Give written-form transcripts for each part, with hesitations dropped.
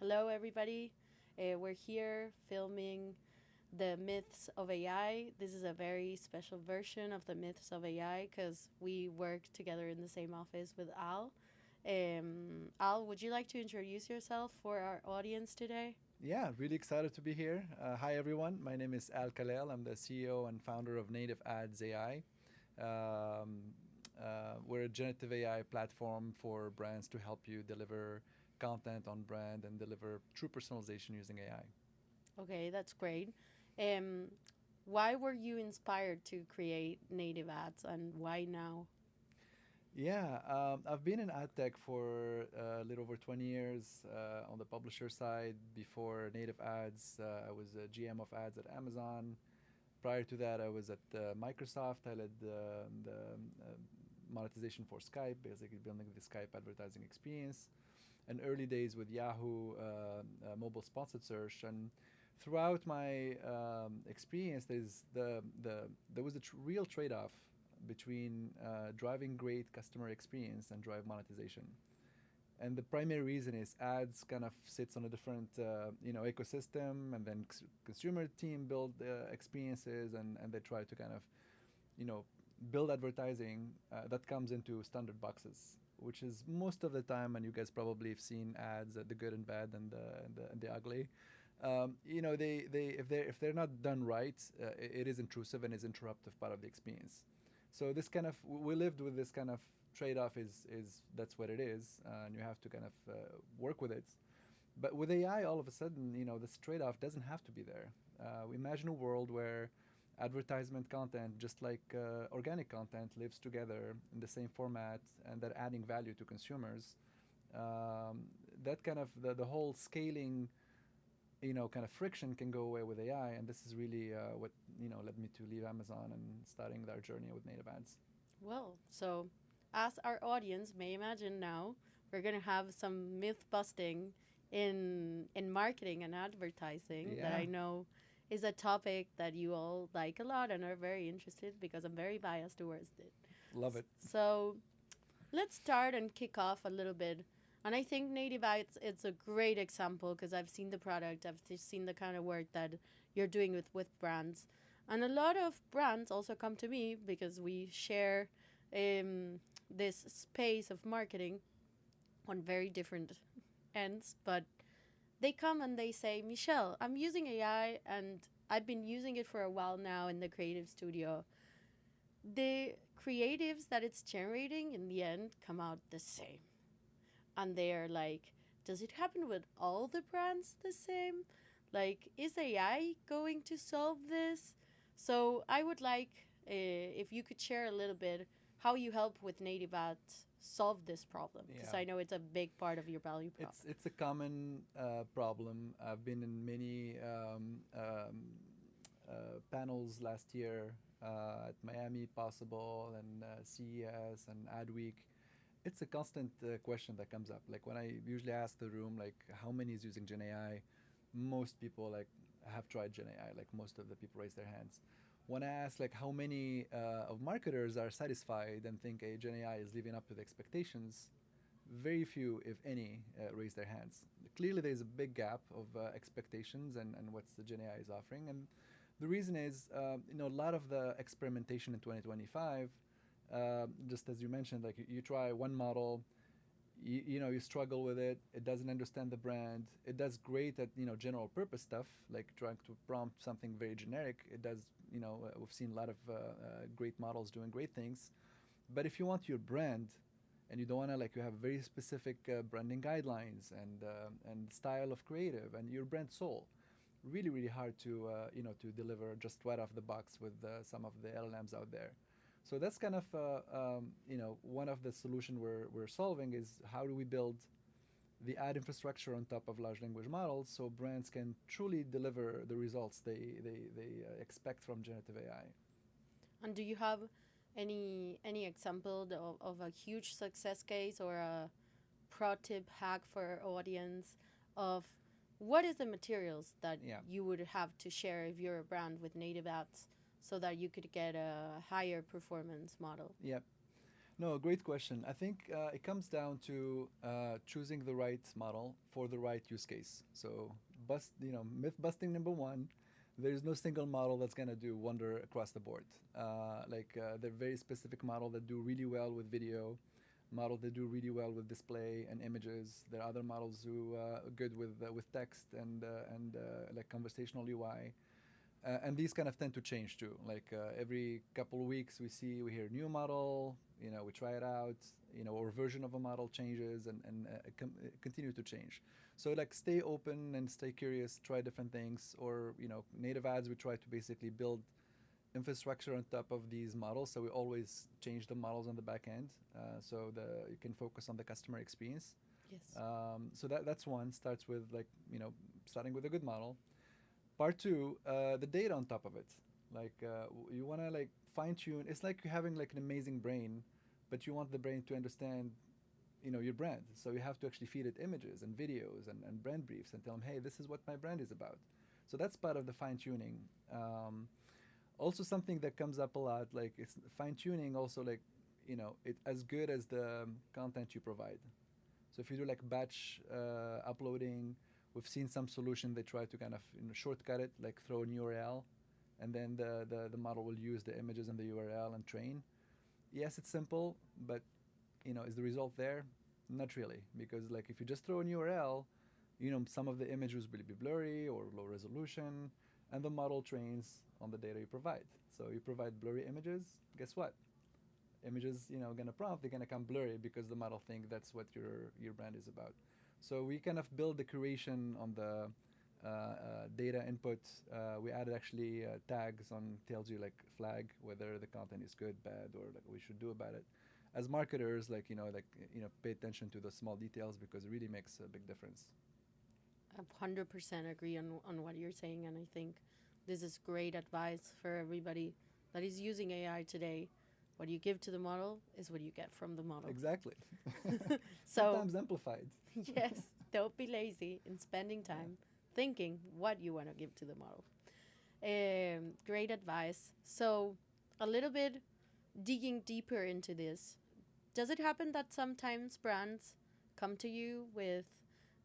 Hello, everybody. We're here filming the Myths of AI. This is a very special version of the Myths of AI because we work together in the same office with Al. Al, would you like to introduce yourself for our audience today? Yeah, really excited to be here. Hi, everyone. My name is Kallel. I'm the CEO and founder of Native Ads AI. Um, we're a generative AI platform for brands to help you deliver content on brand and deliver true personalization using AI. Okay, that's great. Um, why were you inspired to create native ads and why now? Yeah, I've been in Adtech for a little over 20 years on the publisher side. Before Native Ads, I was a GM of ads at Amazon. Prior to that, I was at Microsoft. I led the monetization for Skype, basically building the Skype advertising experience. And early days with Yahoo mobile sponsored search. And throughout my experience, there was a real trade-off between driving great customer experience and drive monetization. And the primary reason is ads kind of sits on a different ecosystem, and then consumer team build experiences, and they try to kind of you know build advertising that comes into standard boxes, which is most of the time. And you guys probably have seen ads, the good and bad and the ugly. They if they're not done right, it is intrusive and is interruptive part of the experience. So this kind of we lived with this kind of trade-off is that's what it is, and you have to kind of work with it. But with AI, all of a sudden, this trade-off doesn't have to be there. We imagine a world where advertisement content, just like organic content, lives together in the same format, and they're adding value to consumers. That kind of the whole scaling, kind of friction can go away with AI, and this is really what led me to leave Amazon and starting our journey with native ads. Well, so as our audience may imagine now, we're gonna have some myth busting in marketing and advertising that I Yeah, know is a topic that you all like a lot and are very interested because I'm very biased towards it. love it. So let's start and kick off a little bit. And I think Native Ads it's a great example because I've seen the product, seen the kind of work that you're doing with brands, and a lot of brands also come to me because we share this space of marketing on very different ends. But they come and they say, Michelle, I'm using AI and I've been using it for a while now in the creative studio. The creatives that it's generating in the end come out the same, and they're like, does it happen with all the brands the same? Like, is AI going to solve this? So I would like if you could share a little bit how you help with native ads solve this problem, because Yeah. I know it's a big part of your value prop. It's a common problem. I've been in many panels last year at Miami Possible and CES and Adweek. It's a constant question that comes up. Like when I usually ask the room, like how many is using Gen AI, most people like have tried Gen AI. Like most of the people raise their hands. When I ask like how many of marketers are satisfied and think Gen AI is living up to the expectations, very few, if any, raise their hands. Clearly, there's a big gap of expectations and what the Gen AI is offering. And the reason is, a lot of the experimentation in 2025, just as you mentioned, like you try one model, you struggle with it. It doesn't understand the brand. It does great at general purpose stuff, like trying to prompt something very generic. It does, we've seen a lot of great models doing great things. But if you want your brand, and you don't want to like you have very specific branding guidelines and style of creative and your brand soul, really hard to to deliver just right off the box with some of the LLMs out there. So that's kind of one of the solution we're solving is how do we build the ad infrastructure on top of large language models so brands can truly deliver the results they expect from generative AI. And do you have any example of a huge success case or a pro tip hack for our audience of what is the materials that Yeah. you would have to share if you're a brand with native apps so that you could get a higher performance model? Yeah. No, great question. I think it comes down to choosing the right model for the right use case. So, myth busting number one, there is no single model that's going to do wonder across the board. There are very specific models that do really well with video, models that do really well with display and images. There are other models who are good with text and like conversational UI. And these kind of tend to change too. Every couple of weeks, we hear a new model. We try it out. Or version of a model changes and continue to change. So like stay open and stay curious. Try different things. Or native ads. We try to basically build infrastructure on top of these models. So we always change the models on the back end. You can focus on the customer experience. Yes. So that's one. Starts with starting with a good model. Part two, the data on top of it. You want to like fine tune. It's like you're having like an amazing brain, but you want the brain to understand, your brand. So you have to actually feed it images and videos and brand briefs and tell them, hey, this is what my brand is about. So that's part of the fine tuning. Also, something that comes up a lot, like it's fine tuning. Also, like it as good as the content you provide. So if you do like batch uploading, we've seen some solution they try to kind of shortcut it, like throw an URL, and then the model will use the images and the URL and train. Yes, it's simple, but is the result there? Not really, because like if you just throw an URL, some of the images will be blurry or low resolution, and the model trains on the data you provide. So you provide blurry images, guess what? Images, gonna prompt, they're gonna come blurry because the model think that's what your brand is about. So we kind of build the curation on the data input. We added actually tags on tells you like flag whether the content is good, bad, or like we should do about it. As marketers, pay attention to the small details because it really makes a big difference. I 100% agree on what you're saying, and I think this is great advice for everybody that is using AI today. What you give to the model is what you get from the model. Exactly. So sometimes amplified. yes, don't be lazy in spending time thinking what you want to give to the model. Great advice. So a little bit digging deeper into this, does it happen that sometimes brands come to you with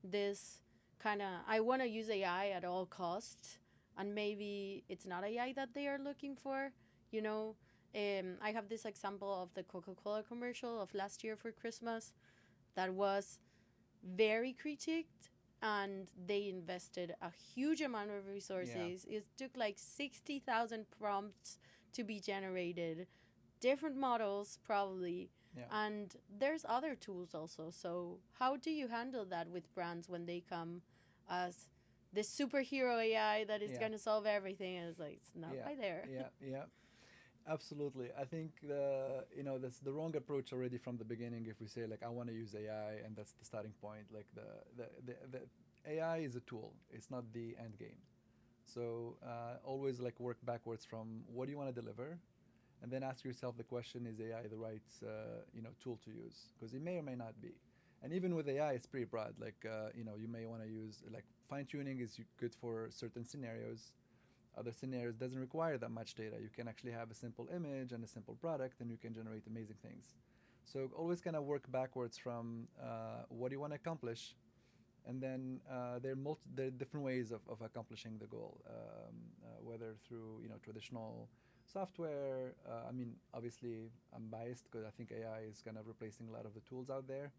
this kind of, I want to use AI at all costs, and maybe it's not AI that they are looking for? You know, I have this example of the Coca-Cola commercial of last year for Christmas that was very critiqued, and they invested a huge amount of resources. Yeah. It took like 60,000 prompts to be generated, different models probably. Yeah. And there's other tools also. So how do you handle that with brands when they come as this superhero AI that is going to solve everything? And it's like, it's not by there. Yeah. Absolutely. I think that's the wrong approach already from the beginning. If we say like I want to use AI and that's the starting point, like the AI is a tool. It's not the end game. So always like work backwards from what do you want to deliver, and then ask yourself the question: is AI the right tool to use? Because it may or may not be. And even with AI, it's pretty broad. Like you may want to use like fine tuning is good for certain scenarios. Other scenarios doesn't require that much data. You can actually have a simple image and a simple product, and you can generate amazing things. So always kind of work backwards from what do you want to accomplish, and then there are different ways of accomplishing the goal, whether through traditional software. I mean, obviously, I'm biased because I think AI is kind of replacing a lot of the tools out there.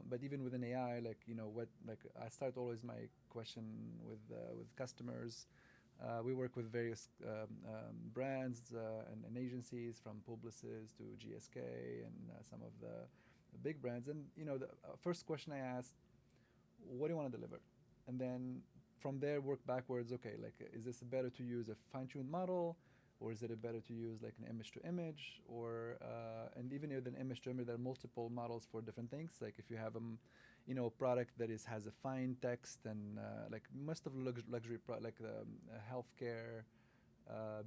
But even within AI, I start always my question with customers. We work with various brands and agencies, from Publicis to GSK and some of the big brands. And the first question I ask, what do you want to deliver? And then from there work backwards. Okay, like is this better to use a fine-tuned model, or is it better to use like an image to image, or and even with an image to image, there are multiple models for different things. Like if you have a product that has a fine text, and like most of luxury like healthcare,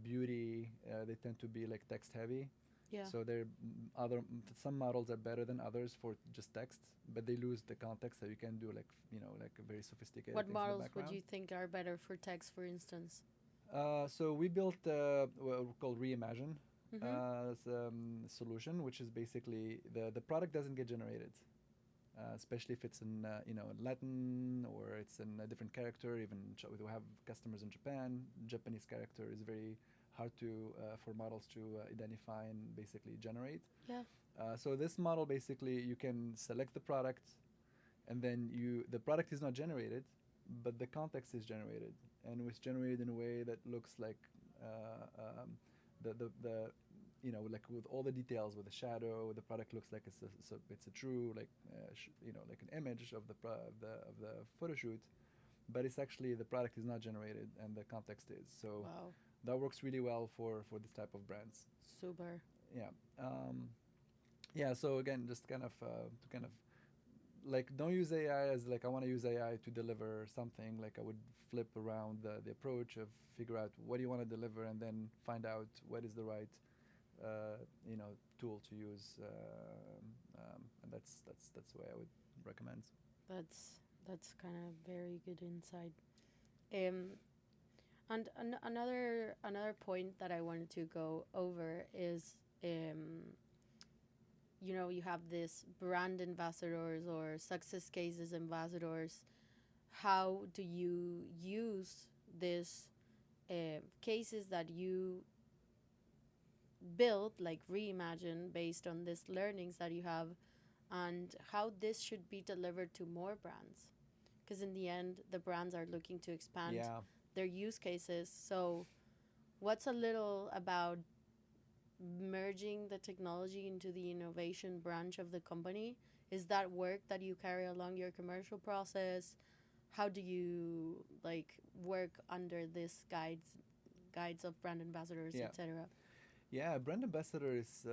beauty, they tend to be like text heavy. Yeah. So some models are better than others for just text, but they lose the context, so you can do like a very sophisticated. What models would you think are better for text, for instance? So we built what we call Reimagine. Mm-hmm. solution, which is basically the product doesn't get generated, especially if it's in Latin or it's in a different character. Even we have customers in Japan. Japanese character is very hard to for models to identify and basically generate. Yeah. So this model basically you can select the product, and then the product is not generated, but the context is generated, and it was generated in a way that looks like the like with all the details, with the shadow, the product looks like it's a true like like an image of the photo shoot, but it's actually the product is not generated and the context is. So Wow. that works really well for this type of brands. Super. Yeah. Yeah. So again, just kind of to kind of like don't use AI as like I want to use AI to deliver something. Like I would flip around the approach of figure out what do you want to deliver and then find out what is the right tool to use. And that's the way I would recommend. That's kind of very good insight. Um, and another point that I wanted to go over is you have this brand ambassadors or success cases ambassadors. How do you use this cases that you build, like reimagine based on this learnings that you have, and how this should be delivered to more brands? Because in the end, the brands are looking to expand Yeah. their use cases. So, what's a little about merging the technology into the innovation branch of the company? Is that work that you carry along your commercial process? How do you like work under this guides of brand ambassadors, Yeah. etc.? Yeah, brand ambassador is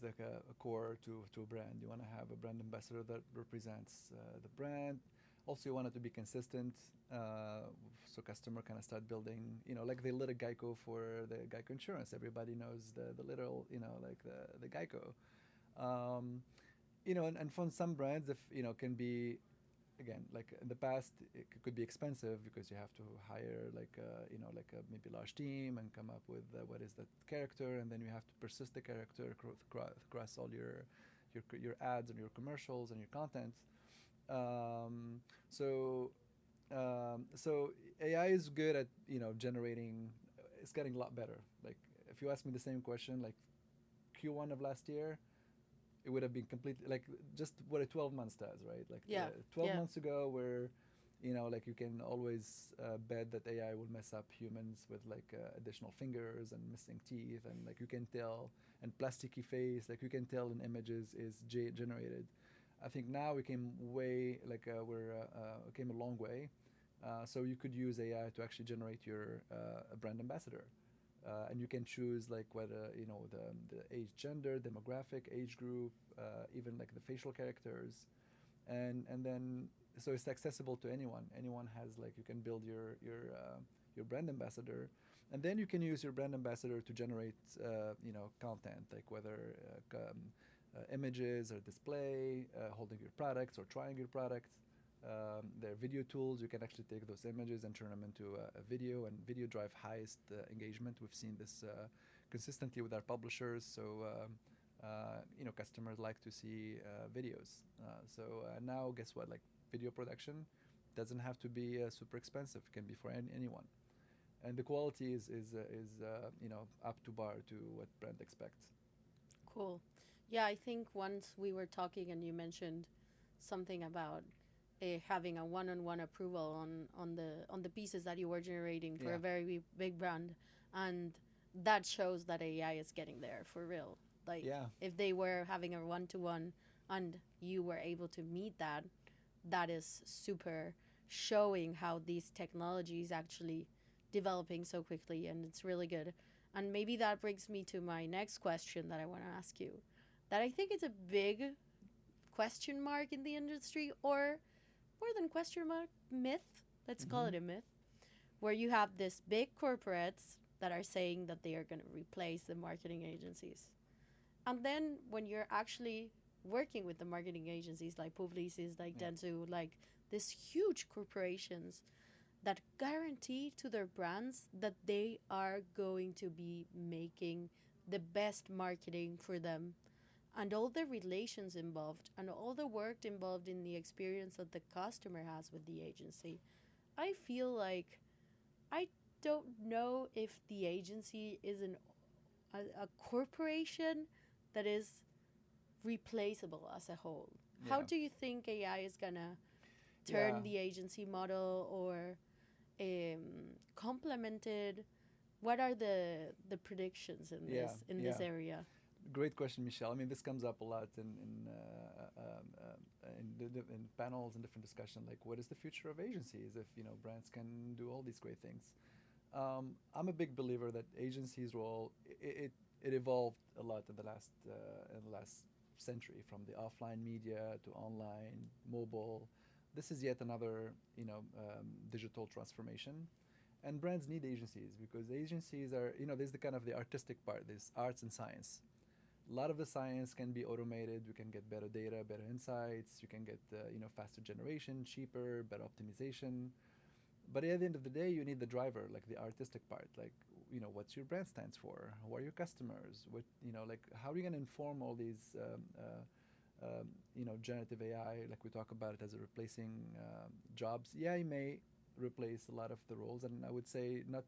like a core to a brand. You want to have a brand ambassador that represents the brand. Also, you want it to be consistent, so customer kind of start building. Like they lit a Geico for the Geico insurance. Everybody knows the little, like the Geico. Um, and from some brands, if can be again, like in the past, it could be expensive because you have to hire like like a maybe large team and come up with what is that character, and then you have to persist the character across all your ads and your commercials and your content. Um, so so AI is good at generating. It's getting a lot better. Like if you ask me the same question, like Q1 of last year, it would have been completely like just what a 12 months does, right? Like Yeah, 12 yeah, months ago, where like you can always bet that AI will mess up humans with like additional fingers and missing teeth, and like you can tell, and plasticky face, like you can tell in images is generated. I think now we came way like came a long way. So you could use AI to actually generate your brand ambassador, and you can choose like whether the age, gender, demographic, age group, even like the facial characters, and then so it's accessible to anyone. Anyone has like you can build your brand ambassador, and then you can use your brand ambassador to generate content like whether images or display, holding your products or trying your products. There are video tools. You can actually take those images and turn them into a video, and video drive highest engagement. We've seen this consistently with our publishers. So customers like to see videos. So now, guess what? Like video production doesn't have to be super expensive. It can be for anyone, and the quality is up to bar to what brand expects. cool. Yeah, I think once we were talking and you mentioned something about having a one-on-one approval on the pieces that you were generating for Yeah. a very big brand, and that shows that AI is getting there for real. Like Yeah. if they were having a one-to-one and you were able to meet that, that is super showing how these technologies actually developing so quickly, and it's really good. And maybe that brings me to my next question that I want to ask you, that I think is a big question mark in the industry, or more than question mark, myth. Let's call Mm-hmm. it a myth, where you have this big corporates that are saying that they are going to replace the marketing agencies. And then when you're actually working with the marketing agencies like Publicis, like Yeah. Dentsu, like these huge corporations that guarantee to their brands that they are going to be making the best marketing for them, and all the relations involved and all the work involved in the experience that the customer has with the agency. I feel like I don't know if the agency is a corporation that is replaceable as a whole. How Yeah. do you think AI is gonna Yeah. turn the agency model or complement it? What are the predictions in Yeah. this Yeah. area? Great question, Michelle. I mean, this comes up a lot in panels and different discussion. Like, what is the future of agencies if brands can do all these great things? I'm a big believer that agencies' role it evolved a lot in the last century, from the offline media to online, mobile. This is yet another digital transformation, and brands need agencies because agencies are there's the kind of the artistic part, there's arts and science. A lot of the science can be automated. We can get better data, better insights. You can get faster generation, cheaper, better optimization. But at the end of the day, you need the driver, like the artistic part, like what's your brand stands for, who are your customers, what like how are you going to inform all these generative AI, like we talk about it as a replacing jobs. Yeah, it may replace a lot of the roles, and I would say not,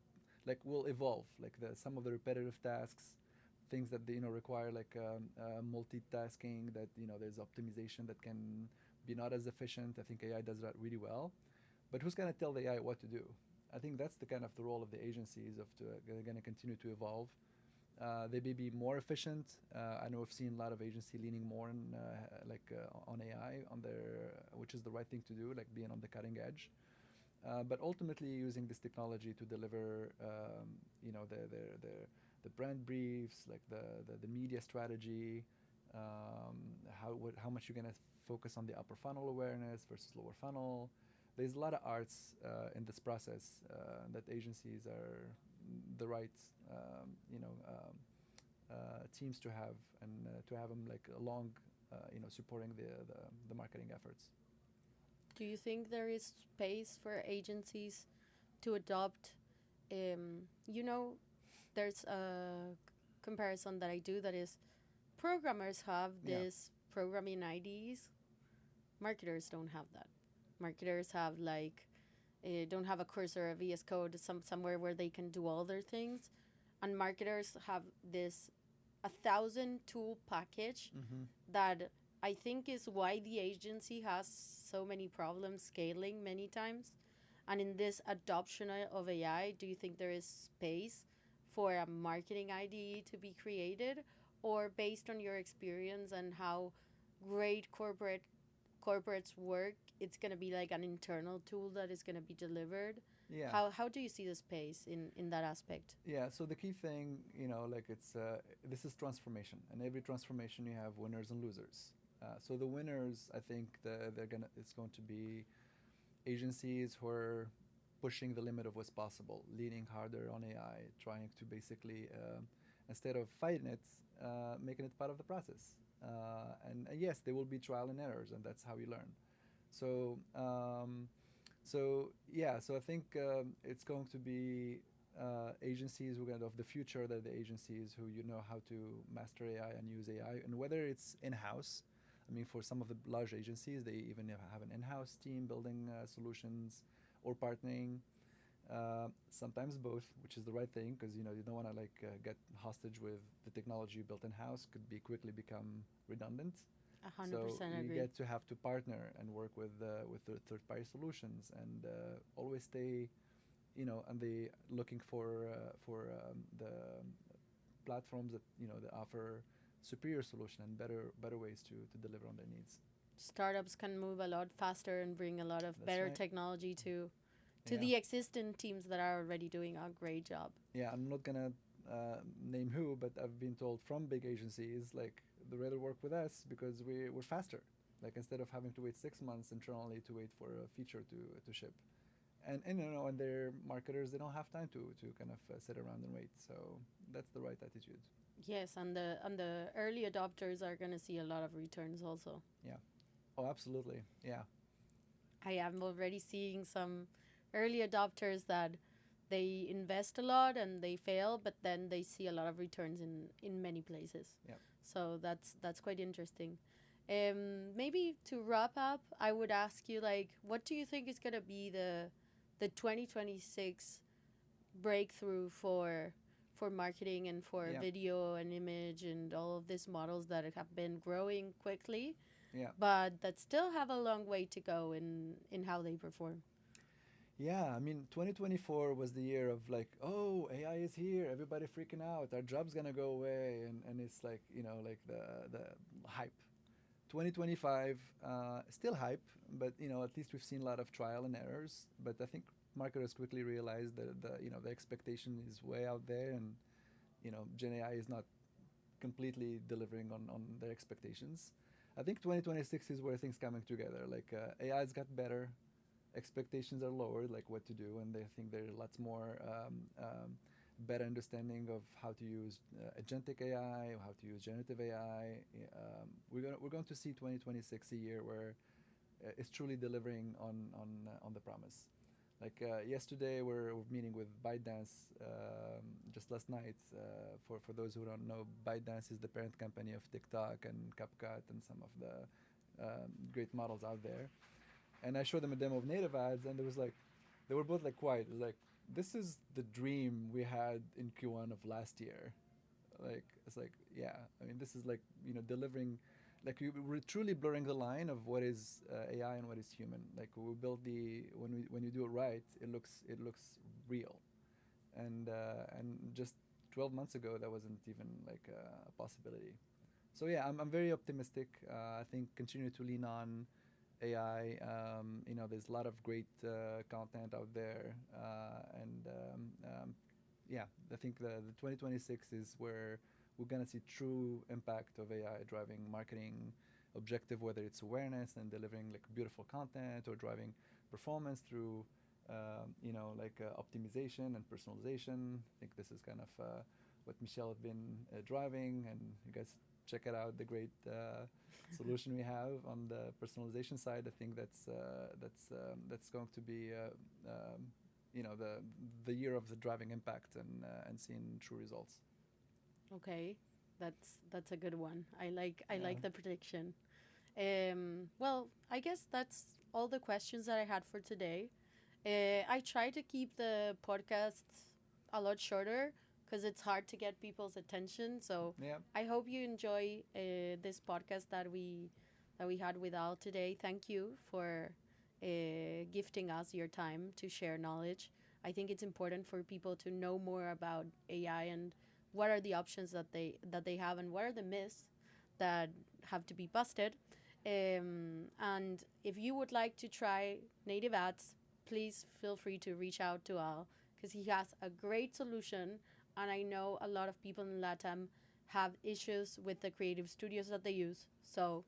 like will evolve, like the some of the repetitive tasks, things that require like multitasking, that there's optimization that can be not as efficient. I think AI does that really well, but who's going to tell the AI what to do? I think that's the kind of the role of the agencies of they're going to continue to evolve. They may be more efficient. I know I've seen a lot of agency leaning more on AI on their, which is the right thing to do, like being on the cutting edge. But ultimately using this technology to deliver, the brand briefs, like the media strategy, how much you're gonna focus on the upper funnel awareness versus lower funnel. There's a lot of arts in this process that agencies are the right teams to have, and to have them like along supporting the marketing efforts. Do you think there is space for agencies to adopt? You know, there's a comparison that I do that is programmers have Yeah. this programming IDs. Marketers don't have that. Marketers have like don't have a cursor, a VS Code, somewhere where they can do all their things, and marketers have this 1,000 tool package Mm-hmm. that I think is why the agency has so many problems scaling many times. And in this adoption of AI, do you think there is space for a marketing IDE to be created? Or based on your experience and how great corporates work, it's going to be like an internal tool that is going to be delivered? Yeah. How do you see the space in that aspect? Yeah, so the key thing, like it's this is transformation, and every transformation you have winners and losers. So the winners, I think, it's going to be agencies who are pushing the limit of what's possible, leaning harder on AI, trying to basically instead of fighting it, making it part of the process. And yes, there will be trial and errors, and that's how you learn. So so I think it's going to be agencies who of the future, that the agencies who how to master AI and use AI, and whether it's in-house. I mean, for some of the large agencies, they even have an in-house team building solutions, or partnering. Sometimes both, which is the right thing, because you don't want to get hostage with the technology you built in-house, could be quickly become redundant. A hundred So percent you agree. get to have to partner and work with the third-party solutions, and always stay, and the looking for the platforms that that offer superior solution and better ways to deliver on their needs. Startups can move a lot faster and bring a lot of That's better right. technology to Yeah. the existing teams that are already doing a great job. Yeah, I'm not gonna name who, but I've been told from big agencies, like, they rather work with us because we're faster. Like, instead of having to wait 6 months internally to wait for a feature to ship, and and their marketers, they don't have time to kind of sit around and wait. So that's the right attitude. Yes, and the early adopters are going to see a lot of returns also. Yeah. Oh, absolutely. Yeah. I am already seeing some early adopters that they invest a lot and they fail, but then they see a lot of returns in many places. Yeah. So that's quite interesting. Maybe to wrap up, I would ask you, like, what do you think is gonna be the 2026 breakthrough for marketing and for Yeah. video and image and all of these models that have been growing quickly, Yeah. but that still have a long way to go in how they perform? Yeah, I mean, 2024 was the year of like, oh, AI is here, everybody freaking out, our job's gonna go away, and it's like, like the hype. 2025, still hype, but at least we've seen a lot of trial and errors. But I think marketers quickly realized that the expectation is way out there, and Gen AI is not completely delivering on their expectations. I think 2026 is where things coming together. Like AI's got better, expectations are lowered, like what to do, and they think there's lots more better understanding of how to use agentic AI, or how to use generative AI. We're going to see 2026 a year where it's truly delivering on the promise. Like yesterday, we're meeting with ByteDance just last night. For those who don't know, ByteDance is the parent company of TikTok and CapCut and some of the great models out there. And I showed them a demo of native ads, and they were both like quiet. It was like, this is the dream we had in Q1 of last year. Like it's like, yeah, I mean, this is like delivering, like we're truly blurring the line of what is AI and what is human. Like we build the when you do it right, it looks real, and just 12 months ago that wasn't even like a possibility. So yeah, I'm very optimistic. I think continue to lean on AI. There's a lot of great content out there, and yeah, I think the 2026 is where we're gonna see true impact of AI driving marketing objective, whether it's awareness and delivering like beautiful content or driving performance through, optimization and personalization. I think this is kind of what Michelle has been driving, and you guys check it out. The great solution we have on the personalization side. I think that's going to be the year of the driving impact and seeing true results. Okay, that's a good one. I Yeah. like the prediction. Well, I guess that's all the questions that I had for today. I try to keep the podcast a lot shorter because it's hard to get people's attention. So Yeah. I hope you enjoy this podcast that we had with Al today. Thank you for gifting us your time to share knowledge. I think it's important for people to know more about AI and what are the options that they have and what are the myths that have to be busted. And if you would like to try native ads, please feel free to reach out to Al because he has a great solution. And I know a lot of people in LATAM have issues with the creative studios that they use. So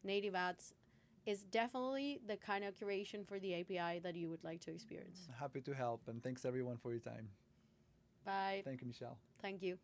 native ads is definitely the kind of curation for the API that you would like to experience. Happy to help, and thanks everyone for your time. Bye. Thank you, Michelle. Thank you.